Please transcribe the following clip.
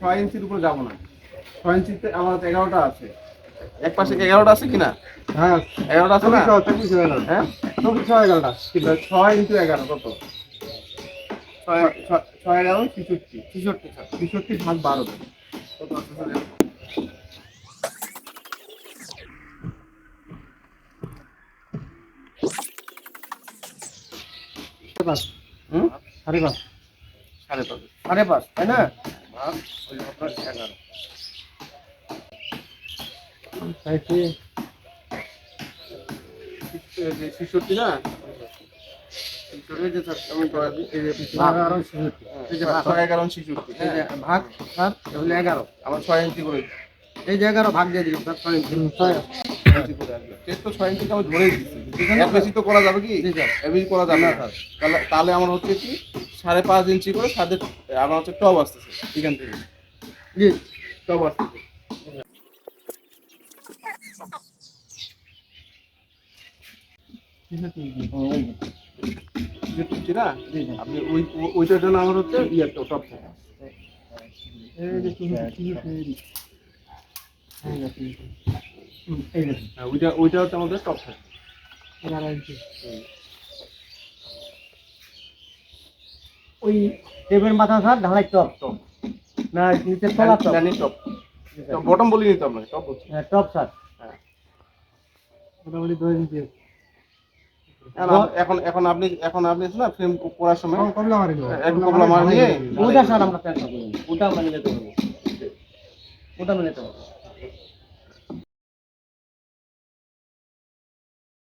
6 ইঞ্চির উপরে যাবো না। 6 ইঞ্চিতে আমার 11টা আছে। এক পাশে 11টা আছে কিনা? হ্যাঁ 11টা আছে না? 24 হ্যাঁ 24 11টা। 6 ইনটু 11 কত? 6 11 66 66 ভাগ 12 কত আছে স্যার? সাড়ে পাঁচ তাই না? ভাগ ওই আপনার 11 66 না? ভাগ 11 আমার 6 ইঞ্চি করে এই যে 11 ভাগ দিয়ে দিলাম 6 ইঞ্চি তো 6 ইঞ্চি আমি ধরেই দিচ্ছি। এর বেশি তো করা যাবে কি? এর বেশি করা যাবে না। তাহলে আমার হচ্ছে কি 5.5 ইঞ্চি করে সাথে আমার হচ্ছে টব আসতেছে এখান থেকে। জি টব আসতেছে। আপনি ওইটার জন্য আমার হচ্ছে টপ থাকে। ওইটা হচ্ছে আমাদের টপ থাকে। ওই টেপের মাথা স্যার ঢালাই টপ টপ না নিচে তলা টপ জানি টপ বটম বলিনি তো আপনাকে টপ হচ্ছে। হ্যাঁ টপ স্যার হ্যাঁ মোটামুটি 2 ইঞ্চি। এখন আপনি না ফ্রেম করার সময় কবলা মারি কবলা মার নিয়ে ওটা স্যার আমরা চেষ্টা করব ওটা মানে নিতে হবে ওটা মানে নিতে হবে।